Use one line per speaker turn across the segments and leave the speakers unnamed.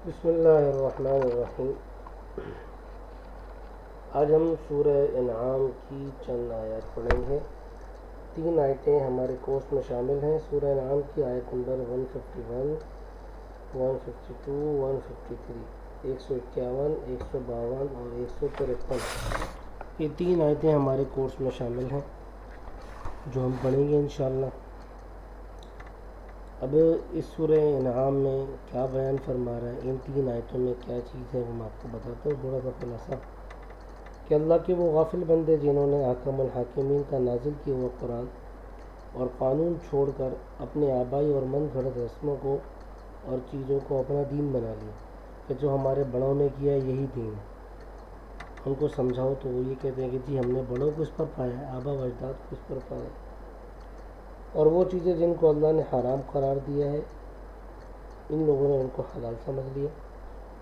بسم اللہ الرحمن الرحیم۔ آج ہم سورہ انعام کی چند آیات پڑھیں گے۔ 3 آیتیں ہمارے کورس میں شامل ہیں۔ سورہ انعام کی آیت نمبر 151، 152، 153، 151، 152 اور 153۔ یہ 3 آیتیں ہمارے کورس میں شامل ہیں جو ہم پڑھیں گے انشاءاللہ۔ اب اس سورہ انعام میں کیا بیان فرما رہا ہے، ان 3 آیتوں میں کیا چیز ہے وہ میں آپ کو بتاتا ہوں تھوڑا سا خلاصہ، کہ اللہ کے وہ غافل بندے جنہوں نے حکم الحاکمین کا نازل کیا ہوا قرآن اور قانون چھوڑ کر اپنے آبائی اور من گھڑت رسموں کو اور چیزوں کو اپنا دین بنا لیا، کہ جو ہمارے بڑوں نے کیا یہی دین ہے۔ ان کو سمجھاؤ تو وہ یہ کہتے ہیں کہ جی ہم نے بڑوں کو اس پر پایا ہے، آبا و اجداد کو اس پر پایا ہے، اور وہ چیزیں جن کو اللہ نے حرام قرار دیا ہے ان لوگوں نے ان کو حلال سمجھ لیا،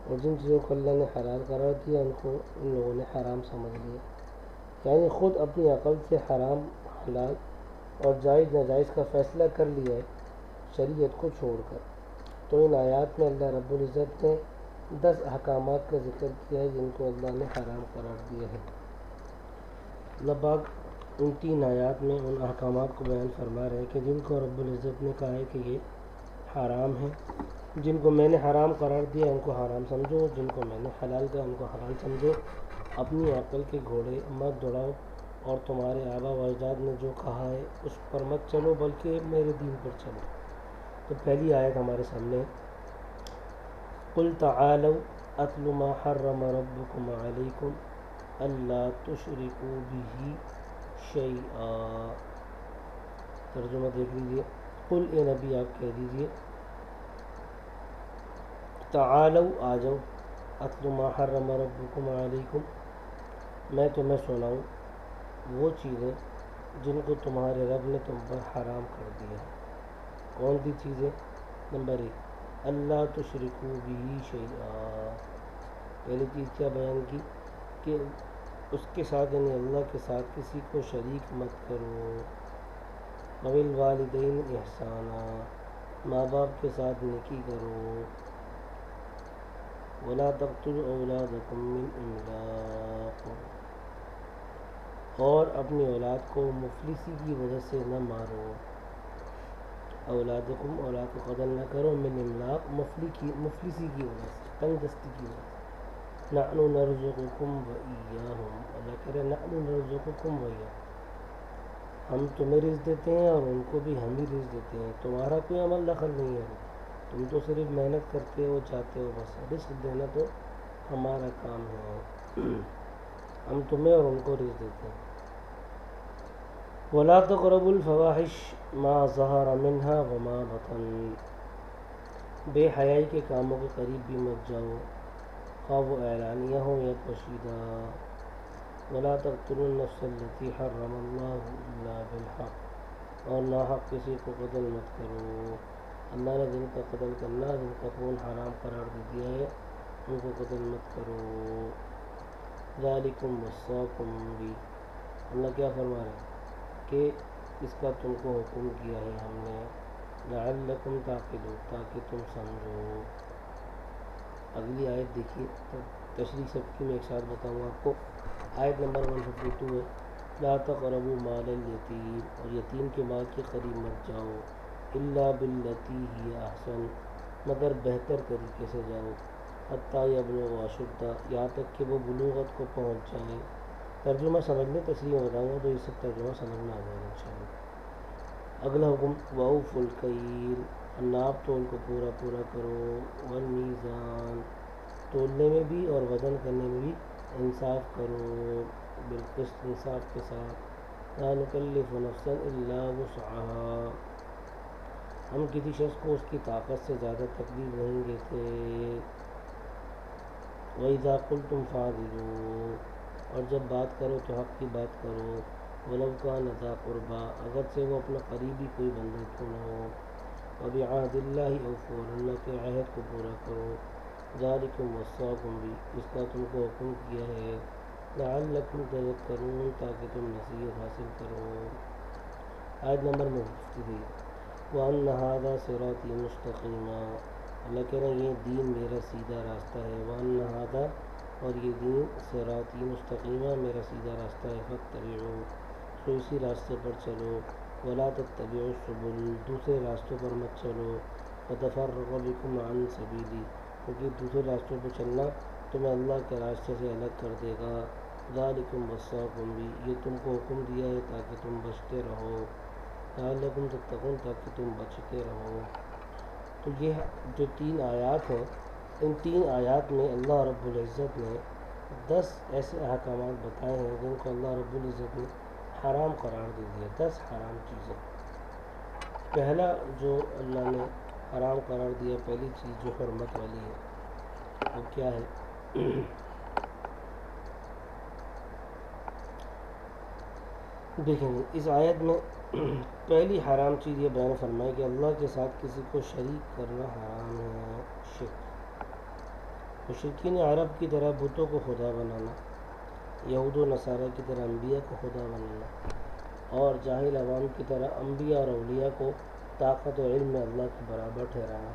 اور جن چیزوں کو اللہ نے حلال قرار دیا ان کو ان لوگوں نے حرام سمجھ لیا، یعنی خود اپنی عقل سے حرام حلال اور جائز ناجائز کا فیصلہ کر لیا ہے شریعت کو چھوڑ کر۔ تو ان آیات میں اللہ رب العزت نے 10 احکامات کا ذکر کیا ہے جن کو اللہ نے حرام قرار دیا ہے۔ اللہ پاک ان 3 آیات میں ان احکامات کو بیان فرما رہے ہیں کہ جن کو رب العزت نے کہا ہے کہ یہ حرام ہیں، جن کو میں نے حرام قرار دیا ان کو حرام سمجھو، جن کو میں نے حلال کیا ان کو حلال سمجھو، اپنی عقل کے گھوڑے مت دوڑاؤ، اور تمہارے آبا و اجداد نے جو کہا ہے اس پر مت چلو بلکہ میرے دین پر چلو۔ تو پہلی آیت ہمارے سامنے ہے، قُلْ تَعَالَوْا أَتْلُ مَا حَرَّمَ رَبُّكُمْ عَلَيْكُمْ أَلَّا تُشْرِكُوا بِهِ شَيْئًا۔ ترجمہ دیکھ لیجئے۔ قل اے نبی آپ کہہ دیجئے، تعالوا آ جاؤ، اتل ما حرم ربکم علیکم، میں تمہیں سناؤں وہ چیزیں جن کو تمہارے رب نے تم پر حرام کر دیا ہے۔ کون سی چیزیں؟ نمبر 1، اللہ تشرکوا بہ شیئا۔ پہلی چیز کیا بیان کی کہ اس کے ساتھ یعنی اللہ کے ساتھ کسی کو شریک مت کرو۔ وبالوالدین احسانا، ماں باپ کے ساتھ نیکی کرو۔ ولا تقتلوا اولادکم من املاق، اور اپنی اولاد کو مفلسی کی وجہ سے نہ مارو۔ اولادکم، اولاد کو قتل نہ کرو، من املاق، مفلسی کی وجہ سے، تنگ دستی کی وجہ سے۔ نحن نرزقکم وإیاہم، اللہ کہہ رہے نحن نرزقکم وإیاہم، ہم تمہیں رزق دیتے ہیں اور ان کو بھی ہم ہی رزق دیتے ہیں، تمہارا کوئی عمل دخل نہیں ہے، تم تو صرف محنت کرتے ہو جاتے ہو، بس رزق دینا تو ہمارا کام ہے، ہم تمہیں اور ان کو رزق دیتے ہیں۔ وَلَا تَقْرَبُوا الْفَوَاحِشَ مَا ظَهَرَ مِنْهَا وَمَا بَطَنَ، بے حیائی کے کاموں کے قریب بھی مت جاؤ، خواہ وہ اعلانیہ ہو یا پوشیدہ۔ وَلَا تَقْتُلُوا النَّفْسَ الَّتِي حَرَّمَ اللَّهُ إِلَّا بِالْحَقِّ، اور ناحق کسی کو قتل مت کرو۔ اللہ نے جن کا قتل کرنا، جن کا خون حرام قرار دے دیا ہے ان کو قتل مت کرو۔ ذَلِكُمْ وَصَّاكُمْ بِهِ، اللہ کیا فرما رہے ہیں کہ اس کا تم کو حکم کیا ہے ہم نے، لَعَلَّكُمْ تَعْقِلُونَ، تاکہ تم سمجھو۔ اگلی آیت دیکھیے، تشریح سب کی میں ایک ساتھ بتاؤں آپ کو۔ آیت نمبر 152 ہے، لا تقربوا مال الیتیم، اور یتیم کے مال کے قریب مت جاؤ، الا باللتی ہی احسن، مگر بہتر طریقے سے جاؤ، حتیٰ یبلغ اشدہ، یہاں تک کہ وہ بلوغت کو پہنچ جائے۔ ترجمہ سمجھ لیں، تشریح میں بتاؤں گا تو یہ سب ترجمہ سمجھ میں آ جائے گا انشاءاللہ۔ اگلا حکم، وَأَوْفُوا الْكَيْلَ، ناپ تول کو پورا پورا کرو، والمیزان، تولنے میں بھی اور وزن کرنے میں بھی انصاف کرو، بالقسط، انصاف کے ساتھ۔ لا نکلف نفسا الا وسعها، ہم کسی شخص کو اس کی طاقت سے زیادہ تکلیف نہیں دیتے۔ وَإِذَا قُلْتُمْ فَاعْدِلُوا، اور جب بات کرو تو حق کی بات کرو، وَلَوْ كَانَ ذَا قُرْبَىٰ، اگرچہ وہ اپنا قریبی کوئی بندہ کیوں نہ ہو۔ وَبِعَهْدِ اللَّهِ أَوْفُوا، اور اللہ کے عہد کو پورا کرو۔ ذَلِكُمْ وَصَّاكُمْ بِهِ، اس کا تم کو حکم کیا ہے، لَعَلَّكُمْ تَذَكَّرُونَ، تاکہ تم نصیحت حاصل کرو۔ آیت نمبر 53، وَأَنَّ هَٰذَا صِرَاطِي مُسْتَقِیمًا، اللہ کہہ رہے ہیں یہ دین میرا سیدھا راستہ ہے، وان ھذا، اور یہ دین صراطی مستقیمہ میرا سیدھا راستہ ہے، فاتبعوا، تو اسی راستے پر چلو، ولا تتبعوا السبل، دوسرے راستوں پر مت چلو، فتفرق بکم عن سبیلی، کیونکہ دوسرے راستوں پر چلنا تمہیں اللہ کے راستے سے الگ کر دے گا، ذالکم وصاکم بھی، یہ تم کو حکم دیا ہے تاکہ تم بچتے رہو، لعلکم تتقون، تاکہ تم بچتے رہو۔ تو یہ جو 3 آیات ہیں، ان 3 آیات میں اللہ رب العزت نے 10 ایسے احکامات بتائے ہیں جن کو اللہ رب العزت نے حرام قرار دے دیا، 10 حرام چیزیں۔ پہلا جو اللہ نے حرام قرار دیا، پہلی چیز جو حرمت والی ہے وہ کیا ہے؟ دیکھیں اس آیت میں پہلی حرام چیز یہ بیان فرمائی کہ اللہ کے ساتھ کسی کو شریک کرنا حرام ہے، شرک۔ مشرکین عرب کی طرح بتوں کو خدا بنانا، یہود و نصارہ کی طرح انبیاء کو خدا بنانا، اور جاہل عوام کی طرح انبیاء اور اولیاء کو طاقت و علم میں اللہ کے برابر ٹھہرانا،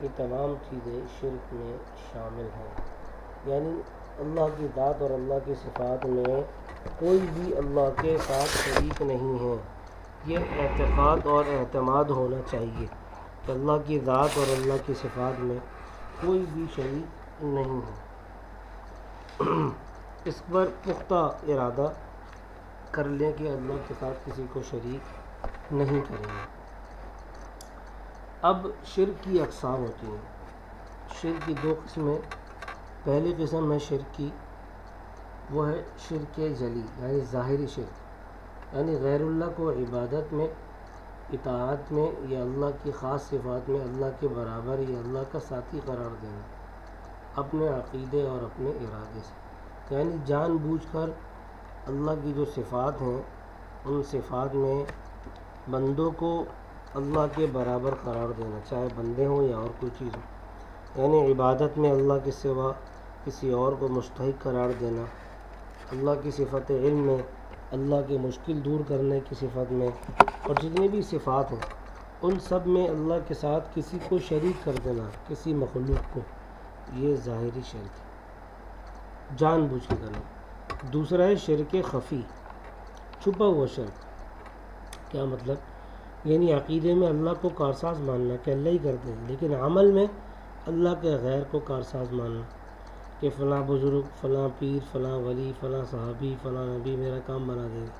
یہ تمام چیزیں شرک میں شامل ہیں۔ یعنی اللہ کی ذات اور اللہ کی صفات میں کوئی بھی اللہ کے ساتھ شریک نہیں ہے۔ یہ اعتقاد اور اعتماد ہونا چاہیے کہ اللہ کی ذات اور اللہ کی صفات میں کوئی بھی شریک نہیں ہے۔ اس پر پختہ ارادہ کر لیں کہ اللہ کے ساتھ کسی کو شریک نہیں کریں گے۔ اب شرک کی اقسام ہوتی ہیں۔ شرک کی 2 قسمیں، پہلی قسم ہے شرک کی، وہ ہے شرک جلی، یعنی ظاہری شرک، یعنی غیر اللہ کو عبادت میں، اطاعت میں یا اللہ کی خاص صفات میں اللہ کے برابر یا اللہ کا ساتھی قرار دینا اپنے عقیدے اور اپنے ارادے سے، یعنی جان بوجھ کر اللہ کی جو صفات ہیں ان صفات میں بندوں کو اللہ کے برابر قرار دینا، چاہے بندے ہوں یا اور کوئی چیز ہو، یعنی عبادت میں اللہ کے سوا کسی اور کو مستحق قرار دینا، اللہ کی صفت علم میں، اللہ کے مشکل دور کرنے کی صفت میں، اور جتنی بھی صفات ہیں ان سب میں اللہ کے ساتھ کسی کو شریک کر دینا، کسی مخلوق کو، یہ ظاہری شرک ہے، جان بوجھ کے کرنا۔ دوسرا ہے شرک خفی، چھپا ہوا شرک۔ کیا مطلب؟ یعنی عقیدے میں اللہ کو کارساز ماننا کہ اللہ ہی کرتے ہیں، لیکن عمل میں اللہ کے غیر کو کارساز ماننا کہ فلاں بزرگ، فلاں پیر، فلاں ولی، فلاں صحابی، فلاں نبی میرا کام بنا دے گا،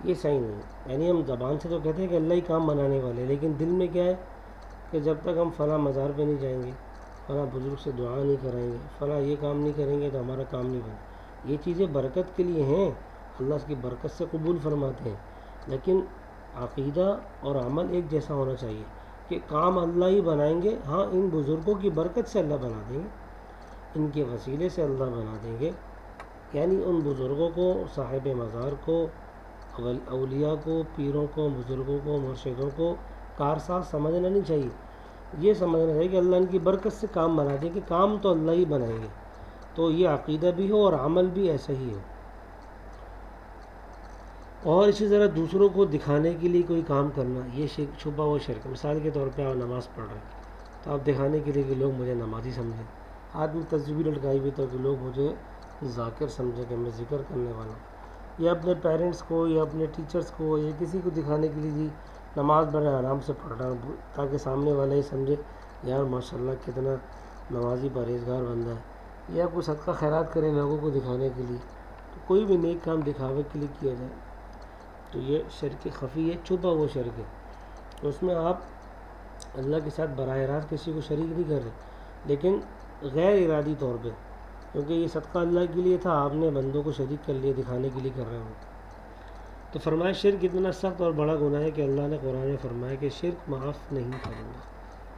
یہ صحیح نہیں ہے۔ یعنی ہم زبان سے تو کہتے ہیں کہ اللہ ہی کام بنانے والے، لیکن دل میں کیا ہے کہ جب تک ہم فلاں مزار پہ نہیں جائیں گے، فلاں بزرگ سے دعا نہیں کریں گے، فلاں یہ کام نہیں کریں گے تو ہمارا کام نہیں بنے۔ یہ چیزیں برکت کے لیے ہیں، اللہ اس کی برکت سے قبول فرماتے ہیں، لیکن عقیدہ اور عمل ایک جیسا ہونا چاہیے کہ کام اللہ ہی بنائیں گے، ہاں ان بزرگوں کی برکت سے اللہ بنا دیں گے، ان کے وسیلے سے اللہ بنا دیں گے۔ یعنی ان بزرگوں کو، صاحب مزار کو، اولیاء کو، پیروں کو، بزرگوں کو، مرشدوں کو کارساز سمجھنا نہیں چاہیے، یہ سمجھنا چاہیے کہ اللہ ان کی برکت سے کام بنا دیں کہ کام تو اللہ ہی بنائیں گے، تو یہ عقیدہ بھی ہو اور عمل بھی ایسا ہی ہو۔ اور اسی طرح دوسروں کو دکھانے کے لیے کوئی کام کرنا، یہ شرک، چھپا ہوا شرک۔ مثال کے طور پہ آپ نماز پڑھ رہے ہیں تو آپ دکھانے کے لیے کہ لوگ مجھے نمازی سمجھیں، ہاتھ میں تصویر لٹکائی ہوئی تو کہ لوگ مجھے ذاکر سمجھیں کہ میں ذکر کرنے والا ہوں، یا اپنے پیرنٹس کو یا اپنے ٹیچرز کو یا کسی کو دکھانے کے لیے جی نماز بڑے آرام سے پڑھ رہا ہوں تاکہ سامنے والا یہ سمجھے یار ماشاءاللہ کتنا نمازی پرہیزگار بندہ ہے، یا کوئی صدقہ خیرات کرے لوگوں کو دکھانے کے لیے، تو کوئی بھی نیک کام دکھاوے کے لیے کیا جائے تو یہ شرک خفی ہے، چھپا ہوا شرک ہے۔ تو اس میں آپ اللہ کے ساتھ براہ راست کسی کو شریک نہیں کر رہے، لیکن غیر ارادی طور پہ، کیونکہ یہ صدقہ اللہ کے لیے تھا، آپ نے بندوں کو شریک کر لیا، دکھانے کے لیے کر رہے ہوں۔ تو فرمایا شرک اتنا سخت اور بڑا گناہ ہے کہ اللہ نے قرآن میں فرمایا کہ شرک معاف نہیں کروں گا،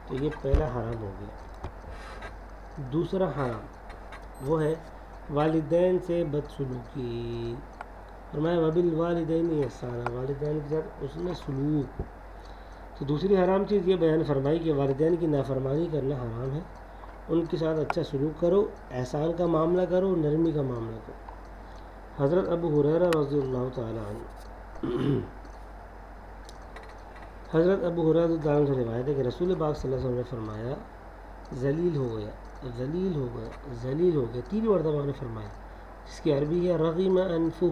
تو یہ پہلا حرام ہو گیا۔ دوسرا حرام وہ ہے والدین سے بدسلوکی، فرمایا وبالوالدین احسانا، والدین کے ساتھ اس نے سلوک۔ تو دوسری حرام چیز یہ بیان فرمائی کہ والدین کی نافرمانی کرنا حرام ہے، ان کے ساتھ اچھا سلوک کرو، احسان کا معاملہ کرو، نرمی کا معاملہ کرو۔ حضرت ابو ہریرہ رضی اللہ تعالی عنہ حضرت ابو ہریرہ رضی اللہ عنہ سے روایت ہے کہ رسول پاک صلی اللہ علیہ وسلم نے فرمایا ذلیل ہو گیا، ذلیل ہو گیا، ذلیل ہو گیا، 3 مرتبہ نے فرمایا، جس کی عربی ہے رغم انفو،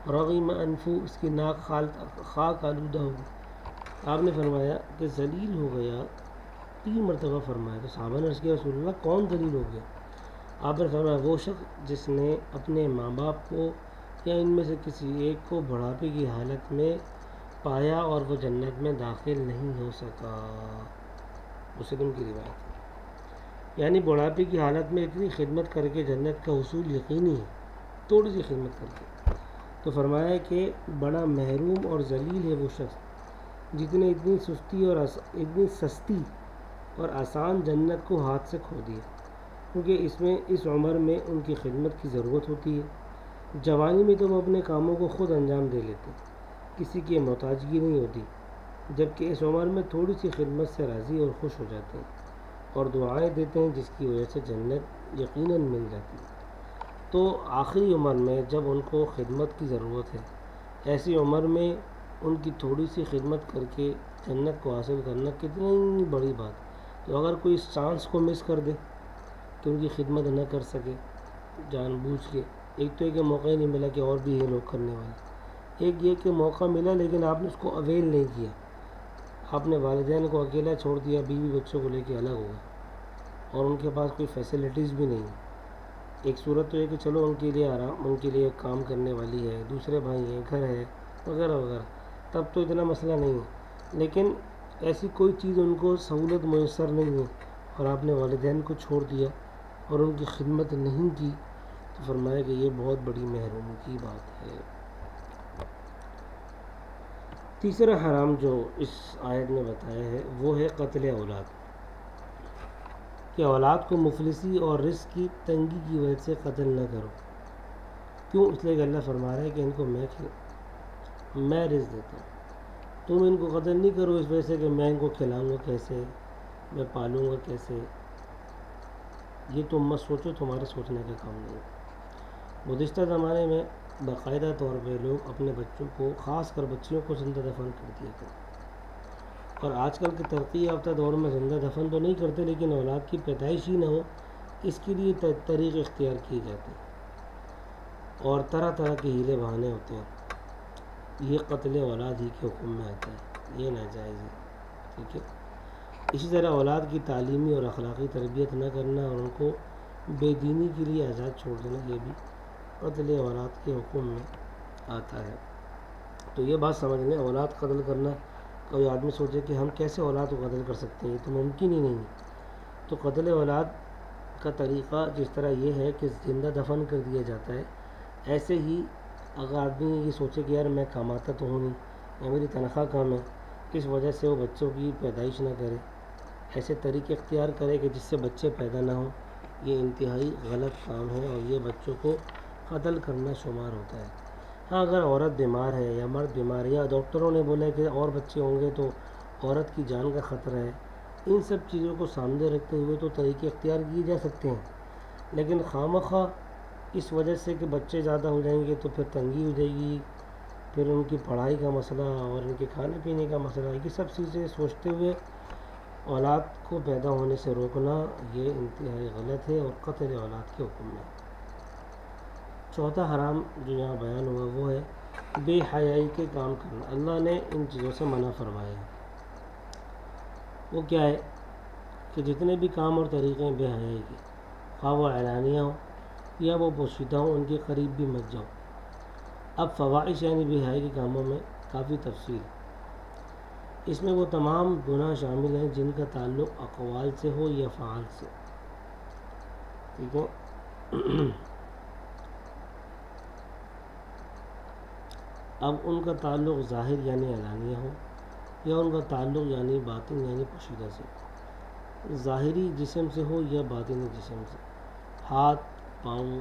رغم انفو، اس کی ناک خاک آلودہ ہو گئی۔ آپ نے فرمایا کہ ذلیل ہو گیا، 3 مرتبہ فرمایا۔ تو صحابہ نے عرض کیا رسول اللہ کون ذلیل ہو گیا؟ آپ نے فرمایا وہ شخص جس نے اپنے ماں باپ کو یا ان میں سے کسی ایک کو بڑھاپے کی حالت میں پایا اور وہ جنت میں داخل نہیں ہو سکا۔ مسلم کی روایت ہے۔ یعنی بڑھاپے کی حالت میں اتنی خدمت کر کے جنت کا حصول یقینی ہے، تھوڑی سی خدمت کر کے۔ تو فرمایا کہ بڑا محروم اور ذلیل ہے وہ شخص جس نے اتنی سستی اور آسان جنت کو ہاتھ سے کھو دیا، کیونکہ اس عمر میں ان کی خدمت کی ضرورت ہوتی ہے۔ جوانی میں تو وہ اپنے کاموں کو خود انجام دے لیتے، کسی کی محتاجگی نہیں ہوتی، جبکہ اس عمر میں تھوڑی سی خدمت سے راضی اور خوش ہو جاتے ہیں اور دعائیں دیتے ہیں، جس کی وجہ سے جنت یقیناً مل جاتی ہے۔ تو آخری عمر میں جب ان کو خدمت کی ضرورت ہے، ایسی عمر میں ان کی تھوڑی سی خدمت کر کے جنت کو حاصل کرنا کتنی بڑی بات ہے۔ تو اگر کوئی اس چانس کو مس کر دے کہ ان کی خدمت نہ کر سکے جان بوجھ کے، ایک تو یہ کہ موقع ہی نہیں ملا کہ اور بھی یہ لوگ کرنے والے، ایک یہ کہ موقع ملا لیکن آپ نے اس کو اویل نہیں کیا، آپ نے والدین کو اکیلا چھوڑ دیا، بیوی بچوں کو لے کے الگ ہو گئے اور ان کے پاس کوئی فیسلٹیز بھی نہیں۔ ایک صورت تو یہ کہ چلو ان کے لیے آرام، ان کے لیے کام کرنے والی ہے، دوسرے بھائی ہیں، گھر ہے وغیرہ وغیرہ، تب تو اتنا مسئلہ نہیں ہے، لیکن ایسی کوئی چیز ان کو سہولت میسر نہیں ہے اور آپ نے والدین کو چھوڑ دیا اور ان کی خدمت نہیں کی، تو فرمایا کہ یہ بہت بڑی محرومی کی بات ہے۔ تیسرا حرام جو اس آیت میں بتایا ہے وہ ہے قتل اولاد، کہ اولاد کو مفلسی اور رزق کی تنگی کی وجہ سے قتل نہ کرو۔ کیوں؟ اس لیے کہ اللہ فرما رہا ہے کہ ان کو میں رزق دیتا ہوں، تم ان کو قتل نہیں کرو اس وجہ سے کہ میں ان کو کھلاؤں گا کیسے، میں پالوں گا کیسے، یہ تم مت سوچو، تمہارے سوچنے کا کام نہیں ہے۔ گزشتہ زمانے میں باقاعدہ طور پہ لوگ اپنے بچوں کو، خاص کر بچیوں کو زندہ دفن کر دیا کرتے، اور آج کل کے ترقی یافتہ دور میں زندہ دفن تو نہیں کرتے، لیکن اولاد کی پیدائش ہی نہ ہو اس کے لیے طریقے اختیار کیے جاتے ہیں اور طرح طرح کے ہیلے بہانے ہوتے ہیں۔ یہ قتل اولاد ہی کے حکم میں آتا ہے، یہ ناجائز ہے، ٹھیک ہے۔ اسی طرح اولاد کی تعلیمی اور اخلاقی تربیت نہ کرنا اور ان کو بے دینی کے لیے آزاد چھوڑ دینا، یہ بھی قتل اولاد کے حکم میں آتا ہے۔ تو یہ بات سمجھ لیں، اولاد قتل کرنا، کوئی آدمی سوچے کہ ہم کیسے اولاد کو قتل کر سکتے ہیں، یہ تو ممکن ہی نہیں ہے۔ تو قتل اولاد کا طریقہ جس طرح یہ ہے کہ زندہ دفن کر دیا جاتا ہے، ایسے ہی اگر آدمی یہ سوچے کہ یار میں کماتا تو ہوں نہیں یا میری تنخواہ کم ہے، اس وجہ سے وہ بچوں کی پیدائش نہ کرے، ایسے طریقے اختیار کرے کہ جس سے بچے پیدا نہ ہوں، یہ انتہائی غلط کام ہے اور یہ بچوں کو قتل کرنا شمار ہوتا ہے۔ ہاں اگر عورت بیمار ہے یا مرد بیمار ہے یا ڈاکٹروں نے بولا ہے کہ اور بچے ہوں گے تو عورت کی جان کا خطرہ ہے، ان سب چیزوں کو سامنے رکھتے ہوئے تو طریقے اختیار کیے جا سکتے ہیں، لیکن خواہ اس وجہ سے کہ بچے زیادہ ہو جائیں گے تو پھر تنگی ہو جائے گی، پھر ان کی پڑھائی کا مسئلہ اور ان کے کھانے پینے کا مسئلہ، یہ سب چیزیں سوچتے ہوئے اولاد کو پیدا ہونے سے روکنا یہ انتہائی غلط ہے اور قتل اولاد کے حکم میں۔ چوتھا حرام جو یہاں بیان ہوا وہ ہے بے حیائی کے کام کرنا۔ اللہ نے ان چیزوں سے منع فرمایا ہے۔ وہ کیا ہے کہ جتنے بھی کام اور طریقے ہیں بے حیائی کے، خواہ وہ اعلانیہ ہو یا وہ پوشیدہ ہو، ان کے قریب بھی مت جاؤ۔ اب فواحش یعنی بے حیائی کے کاموں میں کافی تفصیل ہے۔ اس میں وہ تمام گناہ شامل ہیں جن کا تعلق اقوال سے ہو یا افعال سے، ٹھیک ہے۔ اب ان کا تعلق ظاہر یعنی اعلانیہ ہو یا ان کا تعلق یعنی باطن یعنی پوشیدہ سے، ظاہری جسم سے ہو یا باطنی جسم سے، ہاتھ پاؤں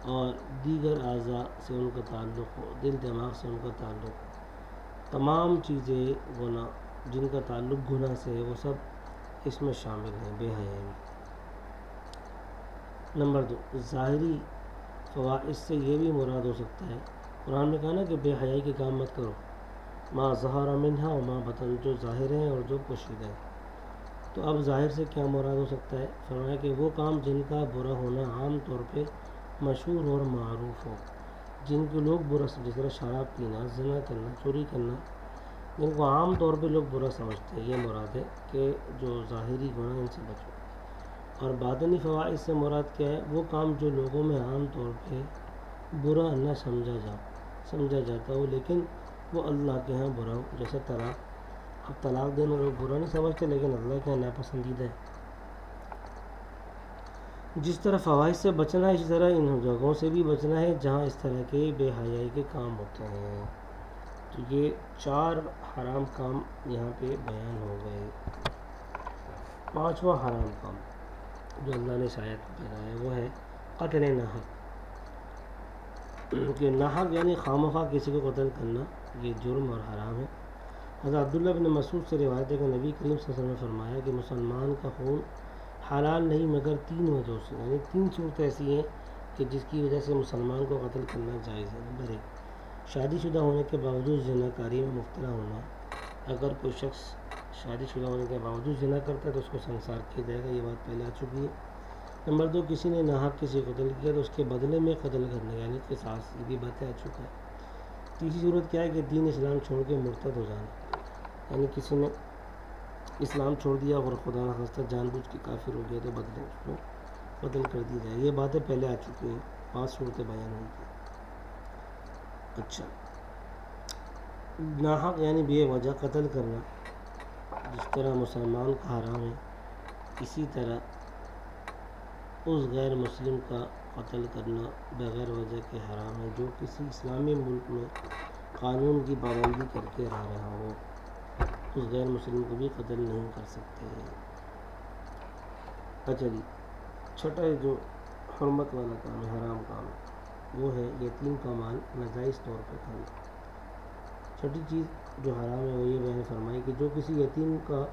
اور دیگر اعضاء سے ان کا تعلق ہو، دل دماغ سے ان کا تعلق ہو، تمام چیزیں گناہ جن کا تعلق گناہ سے ہے وہ سب اس میں شامل ہیں بے حیائی میں۔ نمبر 2، ظاہری فواحش سے یہ بھی مراد ہو سکتا ہے، قرآن نے کہا نا کہ بے حیائی کے کام مت کرو، ما ظہر منہا و ما بطن، جو ظاہر ہیں اور جو پوشیدہ ہیں۔ تو اب ظاہر سے کیا مراد ہو سکتا ہے؟ فرمایا کہ وہ کام جن کا برا ہونا عام طور پہ مشہور اور معروف ہو، جن کو لوگ برا، جس طرح شراب پینا، زنا کرنا، چوری کرنا، جن کو عام طور پہ لوگ برا سمجھتے ہیں، یہ مراد ہے کہ جو ظاہری گناہ ان سے بچو۔ اور باطنی فوائد سے مراد کیا ہے؟ وہ کام جو لوگوں میں عام طور پہ برا نہ سمجھا جاتا ہو لیکن وہ اللہ کے ہاں برا ہو، جیسے طلاق۔ اب طلاق دینا لوگ برا نہیں سمجھتے لیکن اللہ کے ہاں ناپسندیدہ ہے۔ جس طرح فوائد سے بچنا ہے، اسی طرح ان جگہوں سے بھی بچنا ہے جہاں اس طرح کے بے حیائی کے کام ہوتے ہیں۔ تو یہ 4 حرام کام یہاں پہ بیان ہو گئے۔ 5واں حرام کام جو اللہ نے شاید کہا ہے وہ ہے قتل ناحق، کہ ناحق یعنی خواہ کسی کو قتل کرنا، یہ جرم اور حرام ہے۔ حضرت عبداللہ بن مسعود سے روایت ہے کہ نبی کریم صلی اللہ علیہ وسلم نے فرمایا کہ مسلمان کا خون حلال نہیں مگر 3 وجہوں سے، یعنی 3 صورتیں ایسی ہیں کہ جس کی وجہ سے مسلمان کو قتل کرنا جائز ہے۔ نمبر 1، شادی شدہ ہونے کے باوجود زنا کاری میں مبتلا ہونا۔ اگر کوئی شخص شادی شدہ ہونے کے باوجود زنا کرتا ہے تو اس کو سنسار کیا جائے گا، یہ بات پہلے آ چکی ہے۔ نمبر 2، کسی نے ناحق کسی کو قتل کیا تو اس کے بدلے میں قتل کرنا، یعنی قصاص، یہ بھی باتیں آ چکا ہے۔ تیسری صورت کیا ہے کہ دین اسلام چھوڑ کے مرتد ہو جانا، یعنی کسی نے اسلام چھوڑ دیا اور خدا نخواستہ جان بوجھ کے کافر ہو گیا تو بدلے اس کو قتل کر دی جائے، یہ باتیں پہلے آ چکی ہیں، 5 صورتیں بیان ہوئی تھیں۔ اچھا، ناحق یعنی بے وجہ قتل کرنا، جس طرح مسلمان کا حرام ہے اسی طرح اس غیر مسلم کا قتل کرنا بغیر وجہ کے حرام ہے جو کسی اسلامی ملک میں قانون کی پابندی کر کے رہا ہو، اس غیر مسلم کو بھی قتل نہیں کر سکتے۔ اچھا جی، چھٹا جو حرمت والا کام ہے، حرام کام ہے، وہ ہے یتیم کا مال ناجائز طور پر کھانا۔ چھٹی چیز جو حرام ہے وہ یہ بیان فرمائی کہ جو کسی یتیم کا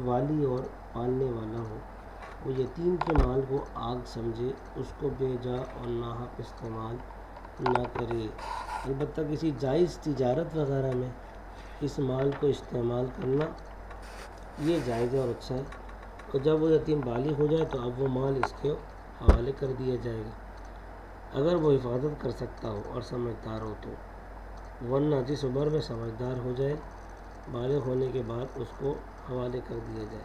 والی اور پالنے والا ہو، وہ یتیم کے مال کو آگ سمجھے، اس کو بے جا اور ناحق استعمال نہ کرے۔ البتہ کسی جائز تجارت وغیرہ میں اس مال کو استعمال کرنا یہ جائز ہے اور اچھا ہے، اور جب وہ یتیم بالغ ہو جائے تو اب وہ مال اس کے حوالے کر دیا جائے گا اگر وہ حفاظت کر سکتا ہو اور سمجھدار ہو تو، ورنہ جس عمر میں سمجھدار ہو جائے بالغ ہونے کے بعد اس کو حوالے کر دیا جائے۔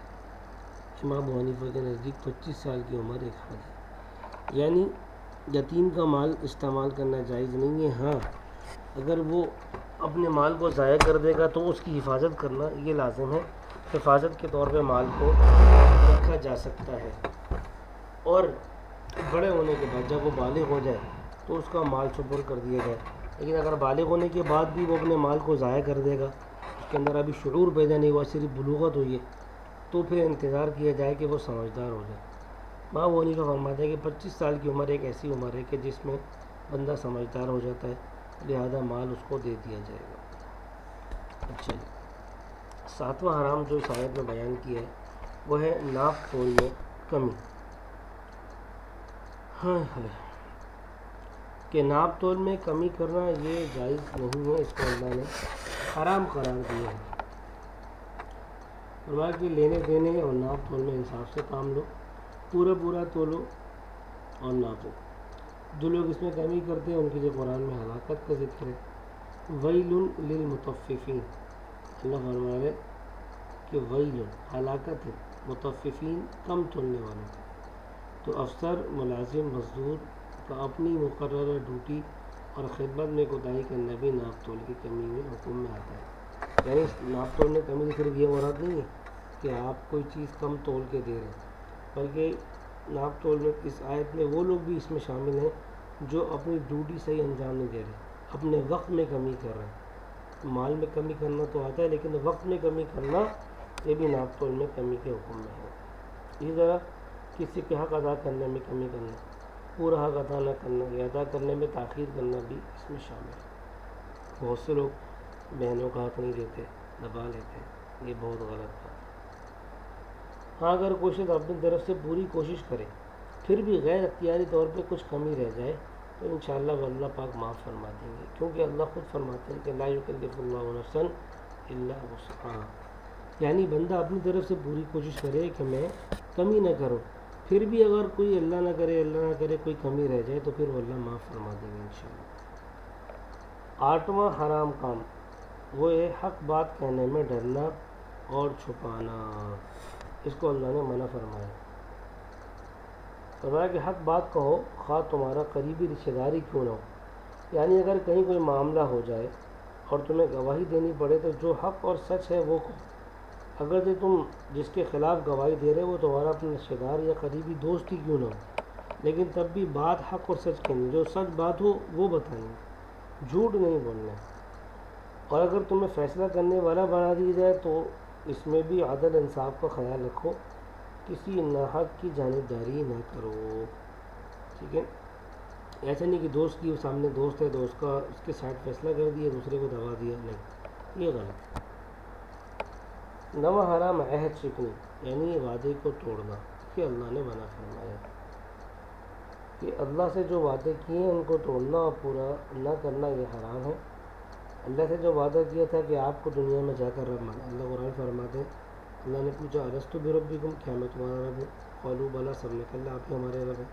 امام ابو حنیفہ کے نزدیک 25 سال کی عمر ایک حد ہے، یعنی یتیم کا مال استعمال کرنا جائز نہیں ہے۔ ہاں، اگر وہ اپنے مال کو ضائع کر دے گا تو اس کی حفاظت کرنا یہ لازم ہے، حفاظت کے طور پہ مال کو رکھا جا سکتا ہے، اور بڑے ہونے کے بعد جب وہ بالغ ہو جائے تو اس کا مال سپرد کر دیا جائے۔ لیکن اگر بالغ ہونے کے بعد بھی وہ اپنے مال کو ضائع کر دے گا، اس کے اندر ابھی شعور پیدا نہیں ہوا، صرف بلوغت ہوئی ہے، تو پھر انتظار کیا جائے کہ وہ سمجھدار ہو جائے۔ امام ابو حنیفہ فرماتے ہیں کہ 25 سال کی عمر ایک ایسی عمر ہے کہ جس میں بندہ سمجھدار ہو جاتا ہے، لہذا مال اس کو دے دیا جائے گا۔ اچھا جی، 7واں حرام جو اس آیت میں بیان کیا ہے وہ ہے ناپ تول میں کمی۔ کہ ناپ تول میں کمی کرنا یہ جائز نہیں ہے، اس کو اللہ نے حرام قرار دیا ہے۔ فرمایا کہ لینے دینے اور ناپ تول میں انصاف سے کام لو، پورا تولو اور ناپو۔ جو لوگ اس میں کمی کرتے ہیں ان کے لیے قرآن میں ہلاکت کا ذکر ہے۔ ویل للمطففین، اللہ فرما رہے کہ ویل، ہلاکت ہے مطففین، کم تولنے والوں کو۔ تو افسر، ملازم، مزدور کا اپنی مقررہ ڈیوٹی اور خدمت میں کوتاہی کرنا بھی ناپ تول کی کمی میں حکم میں آتا ہے۔ یعنی ناپ تول میں کمی سے صرف یہ مراد نہیں ہے کہ آپ کوئی چیز کم تول کے دے رہے ہیں، بلکہ ناپ تول میں اس آیت میں وہ لوگ بھی اس میں شامل ہیں جو اپنی ڈیوٹی صحیح انجام نہیں دے رہے، اپنے وقت میں کمی کر رہے ہیں۔ مال میں کمی کرنا تو آتا ہے لیکن وقت میں کمی کرنا یہ بھی ناپ تول میں کمی کے حکم میں ہے۔ اسی طرح کسی کے حق ادا کرنے میں کمی کرنا، پورا حق ادا نہ کرنا یا ادا کرنے میں تاخیر کرنا بھی اس میں شامل ہے۔ بہت سے لوگ بہنوں کا حق نہیں دیتے، دبا لیتے ہیں، یہ بہت غلط بات ہے۔ ہاں، اگر کوئی شخص اپنی طرف سے پوری کوشش کرے پھر بھی غیر اختیاری طور پہ کچھ کمی رہ جائے تو انشاءاللہ وہ اللہ پاک معاف فرما دیں گے، کیونکہ اللہ خود فرماتے ہیں کہ لا یکلف اللہ نفسا الا وسعها، یعنی بندہ اپنی طرف سے پوری کوشش کرے کہ میں کمی نہ کروں، پھر بھی اگر کوئی اللہ نہ کرے کوئی کمی رہ جائے تو پھر وہ اللہ معاف فرما دیں گے انشاءاللہ۔ 8واں حرام کام وہ ہے حق بات کہنے میں ڈرنا اور چھپانا، اس کو اللہ نے منع فرمایا۔ فرمایا کہ حق بات کہو خواہ تمہارا قریبی رشتہ داری کیوں نہ ہو، یعنی اگر کہیں کوئی معاملہ ہو جائے اور تمہیں گواہی دینی پڑے تو جو حق اور سچ ہے وہ کہو، اگر جو تم جس کے خلاف گواہی دے رہے وہ تمہارا اپنا رشتہ دار یا قریبی دوست ہی کیوں نہ ہو، لیکن تب بھی بات حق اور سچ کہنی، جو سچ بات ہو وہ بتانی، جھوٹ نہیں بولنا۔ اور اگر تمہیں فیصلہ کرنے والا بنا دیا جائے تو اس میں بھی عدل انصاف کا خیال رکھو، کسی ناحق کی جانبداری نہ کرو، ٹھیک ہے؟ ایسا نہیں کہ دوست کی سامنے دوست ہے تو اس کے ساتھ فیصلہ کر دیا دوسرے کو دبا دیا، نہیں، یہ غلط۔ 9واں حرام عہد شکنی، یعنی وعدے کو توڑنا، کہ اللہ نے منع فرمایا کہ اللہ سے جو وعدے کیے ہیں ان کو توڑنا اور پورا نہ کرنا یہ حرام ہے۔ اللہ سے جو وعدہ کیا تھا کہ آپ کو دنیا میں جا کر رب مانا، اللہ قرآن فرماتے ہیں، اللہ نے پوچھا الستُ بربکم، کیا میں تمہارا رب ہوں؟ قالوا بلی، سب نے کہا اللہ آپ ہی ہمارے رب ہیں۔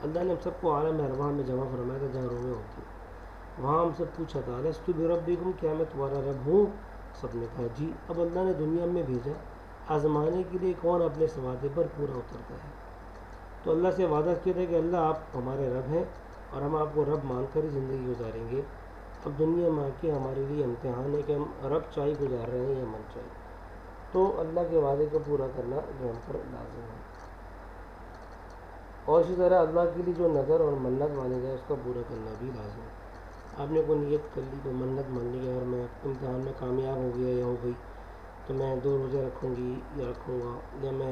اللہ نے ہم سب کو عالم ارواح میں جمع فرمایا تھا جہاں روحیں ہوتی ہیں، وہاں ہم سب پوچھا تھا الستُ بربکم، کیا میں تمہارا رب ہوں؟ سب نے کہا جی۔ اب اللہ نے دنیا میں بھیجا آزمانے کے لیے کون اپنے اس وعدے پر پورا اترتا ہے، تو اللہ سے وعدہ کیا تھا کہ اللہ آپ ہمارے رب ہیں اور ہم آپ کو رب مان کر ہی زندگی گزاریں گے۔ اب دنیا میں آ کے ہمارے لیے امتحان ہے کہ ہم رب چاہی گزار رہے ہیں یا من چاہی، تو اللہ کے وعدے کو پورا کرنا جو ہم پر لازم ہے۔ اور اسی طرح اللہ کے لیے جو نظر اور منت مانی جائے اس کا پورا کرنا بھی لازم ہے۔ آپ نے کوئی نیت کر لی، کوئی منت مان لی کہ اگر میں امتحان میں کامیاب ہو گیا یا ہو گئی تو میں 2 روزے رکھوں گی یا رکھوں گا، یا میں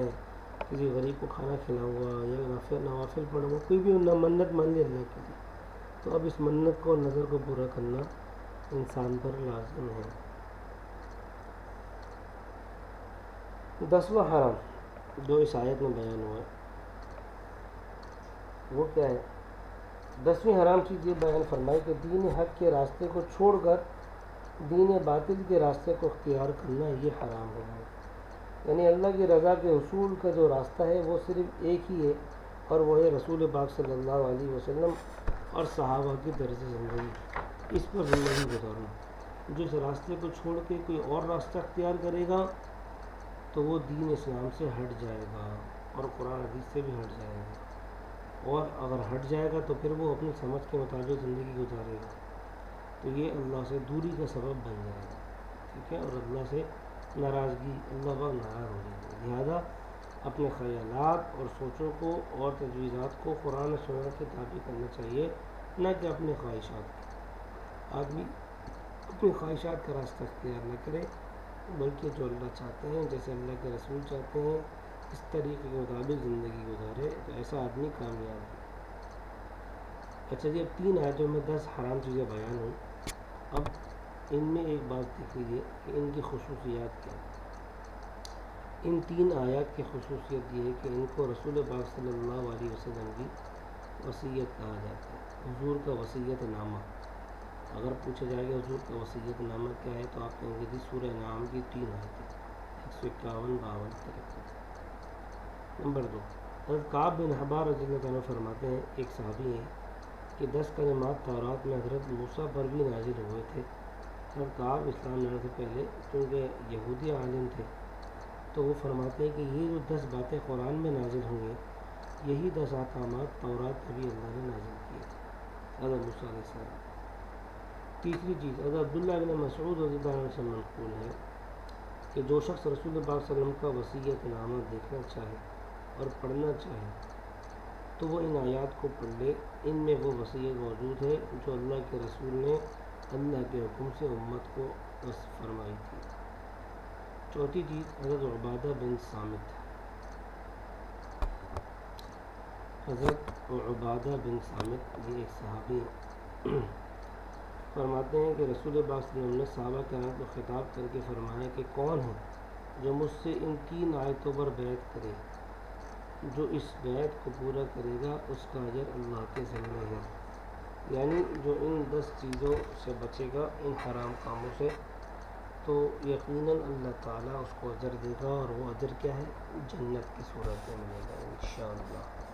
کسی غریب کو کھانا کھلاؤں گا یا نوافل پڑھوں گا، کوئی بھی منت مان لی اللہ کے لیے، تو اب اس منت کو نظر کو پورا کرنا انسان پر لازم ہے۔ 10واں حرام جو اس آیت میں بیان ہوا ہے وہ کیا ہے؟ 10ویں حرام چیز یہ بیان فرمائی کہ دین حق کے راستے کو چھوڑ کر دین باطل کے راستے کو اختیار کرنا یہ حرام ہے، یعنی اللہ کی رضا کے حصول کا جو راستہ ہے وہ صرف ایک ہی ہے، اور وہ ہے رسول پاک صلی اللہ علیہ وسلم اور صحابہ کی طرز زندگی، اس پر زندگی گزارنا۔ جو اس راستے کو چھوڑ کے کوئی اور راستہ اختیار کرے گا تو وہ دین اسلام سے ہٹ جائے گا اور قرآن حدیث سے بھی ہٹ جائے گا، اور اگر ہٹ جائے گا تو پھر وہ اپنی سمجھ کے مطابق زندگی گزارے گا تو یہ اللہ سے دوری کا سبب بن جائے گا، ٹھیک ہے؟ اور اللہ سے ناراضگی، اللہ پاک ناراض ہو جائے گا۔ لہذا اپنے خیالات اور سوچوں کو اور تجویزات کو قرآن و سنت کے تابع کرنا چاہیے، نہ کہ اپنے خواہشات کی۔ آدمی اپنی خواہشات کا راستہ اختیار نہ کرے، بلکہ جو اللہ چاہتے ہیں، جیسے اللہ کے رسول چاہتے ہیں، اس طریقے کے مطابق زندگی گزارے تو ایسا آدمی کامیاب ہے۔ اچھا جی، اب 3 آیتوں میں 10 حرام چیزیں بیان ہوئیں، اب ان میں ایک بات دیکھ لیجیے کہ ان کی خصوصیات کیا ہیں۔ ان 3 آیات کی خصوصیت یہ ہے کہ ان کو رسول پاک صلی اللہ علیہ وسلم کی وصیت کہا جاتا ہے، حضور کا وصیت نامہ۔ اگر پوچھا جائے کہ حضور کا وصیت نامہ کیا ہے تو آپ کہیں گے جی سورہ انعام کی 3 آیتیں، 151، 52، 53۔ نمبر 2، حضرت کعب بن احبار رضی اللہ عنہ فرماتے ہیں، ایک صحابی ہیں، کہ 10 کلمات تورات میں حضرت موسیٰ پر بھی نازل ہوئے تھے۔ حضرت کعب اسلام لانے سے پہلے چونکہ یہودی عالم تھے تو وہ فرماتے ہیں کہ یہ جو 10 باتیں قرآن میں نازل ہوئی ہیں یہی 10 احکامات تورات میں بھی اللہ نے نازل کیے تھے، حضرت موسیٰ علیہ السلام۔ تیسری چیز، حضرت عبداللہ بن مسعود رضی اللہ عنہ سے منقول ہے کہ جو شخص رسول پاک صلی اللہ علیہ وسلم کا وصیت نامہ دیکھنا چاہے اور پڑھنا چاہے تو وہ ان آیات کو پڑھ لے، ان میں وہ وصیت موجود ہے جو اللہ کے رسول نے اللہ کے حکم سے امت کو فرمائی تھی۔ چوتھی چیز، حضرت عبادہ بن صامت، حضرت عبادہ بن صامت یہ ایک صحابی فرماتے ہیں کہ رسول پاک صلی اللہ علیہ وسلم نے صحابہ کرام کو خطاب کر کے فرمایا کہ کون ہے جو مجھ سے ان 3 آیتوں پر بیعت کرے، جو اس بیعت کو پورا کرے گا اس کا اجر اللہ کے ذمہ ہے۔ یعنی جو ان 10 چیزوں سے بچے گا، ان حرام کاموں سے، تو یقیناً اللہ تعالیٰ اس کو اجر دے گا، اور وہ اجر کیا ہے؟ جنت کی صورت میں ملے گا انشاءاللہ۔